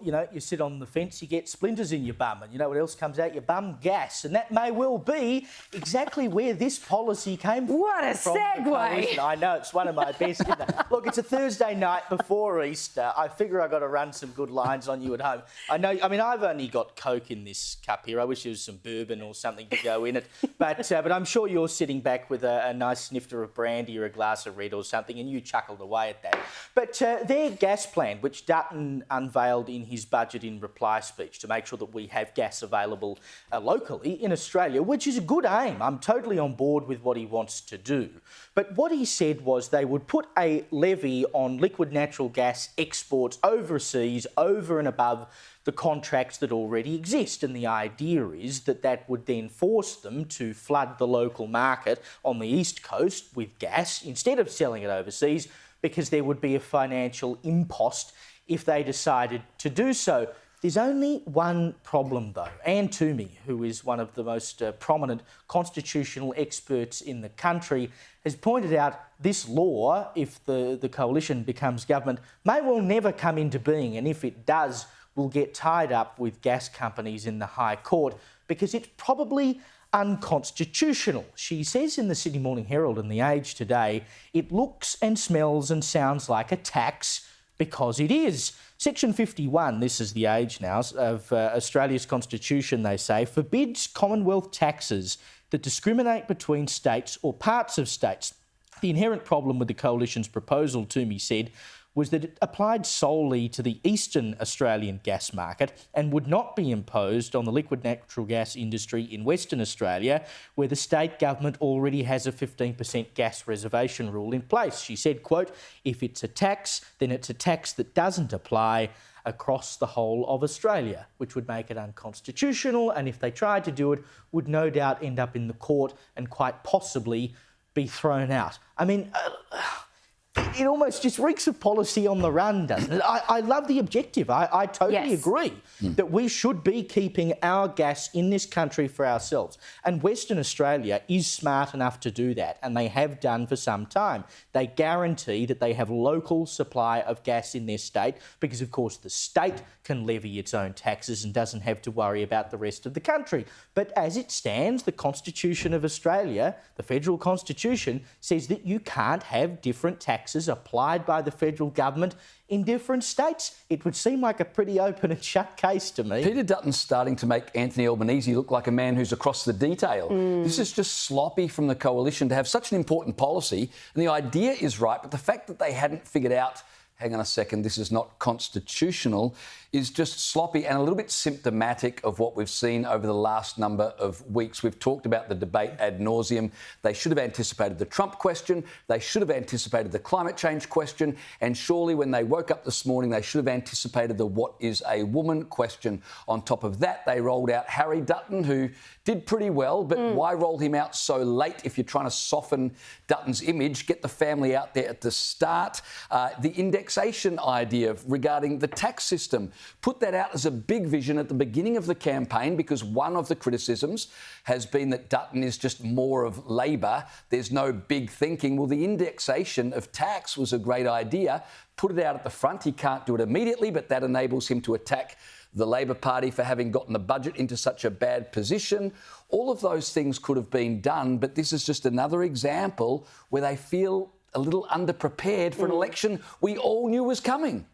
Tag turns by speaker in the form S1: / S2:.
S1: you know, you sit on the fence, you get splinters in your bum, and you know what else comes out your bum? Gas. And that may well be exactly where this policy came from.
S2: What a segue!
S1: I know, it's one of my best. Look, it's a Thursday night before Easter. I figure I've got to run some good lines on you at home. I know, I mean, I've only got Coke in this cup here. I wish there was some bourbon or something to go in it. But I'm sure you're sitting back with a nice snifter of brandy or a glass of red or something, and you chuckled away at that. But their gas plan, which Dutton unveiled in his budget in reply speech to make sure that we have gas available locally in Australia, which is a good aim. I'm totally on board with what he wants to do. But what he said was they would put a levy on liquid natural gas exports overseas over and above the contracts that already exist. And the idea is that that would then force them to flood the local market on the East Coast with gas instead of selling it overseas, because there would be a financial impost if they decided to do so. There's only one problem, though. Anne Toomey, who is one of the most prominent constitutional experts in the country, has pointed out this law, if the coalition becomes government, may well never come into being, and if it does, will get tied up with gas companies in the High Court, because it's probably unconstitutional. She says in the Sydney Morning Herald and The Age today, it looks and smells and sounds like a tax because it is. Section 51, this is The Age now, of Australia's Constitution, they say, forbids Commonwealth taxes that discriminate between states or parts of states. The inherent problem with the coalition's proposal, Toomey said, was that it applied solely to the eastern Australian gas market and would not be imposed on the liquid natural gas industry in Western Australia, where the state government already has a 15% gas reservation rule in place. She said, quote, if it's a tax, then it's a tax that doesn't apply across the whole of Australia, which would make it unconstitutional, and if they tried to do it, would no doubt end up in the court and quite possibly be thrown out. I mean, it almost just reeks of policy on the run, doesn't it? I love the objective. I totally agree that we should be keeping our gas in this country for ourselves. And Western Australia is smart enough to do that, and they have done for some time. They guarantee that they have local supply of gas in their state because, of course, the state can levy its own taxes and doesn't have to worry about the rest of the country. But as it stands, the Constitution of Australia, the federal constitution, says that you can't have different taxes applied by the federal government in different states. It would seem like a pretty open and shut case to me.
S3: Peter Dutton's starting to make Anthony Albanese look like a man who's across the detail. This is just sloppy from the coalition to have such an important policy. And the idea is right, but the fact that they hadn't figured out, hang on a second, this is not constitutional, is just sloppy and a little bit symptomatic of what we've seen over the last number of weeks. We've talked about the debate ad nauseum. They should have anticipated the Trump question. They should have anticipated the climate change question. And surely when they woke up this morning, they should have anticipated the what is a woman question. On top of that, they rolled out Harry Dutton, who did pretty well, but why roll him out so late if you're trying to soften Dutton's image? Get the family out there at the start. The indexation idea regarding the tax system, put that out as a big vision at the beginning of the campaign, because one of the criticisms has been that Dutton is just more of Labor. There's no big thinking. Well, the indexation of tax was a great idea. Put it out at the front. He can't do it immediately, but that enables him to attack the Labor Party for having gotten the budget into such a bad position. All of those things could have been done, but this is just another example where they feel a little underprepared for an election we all knew was coming.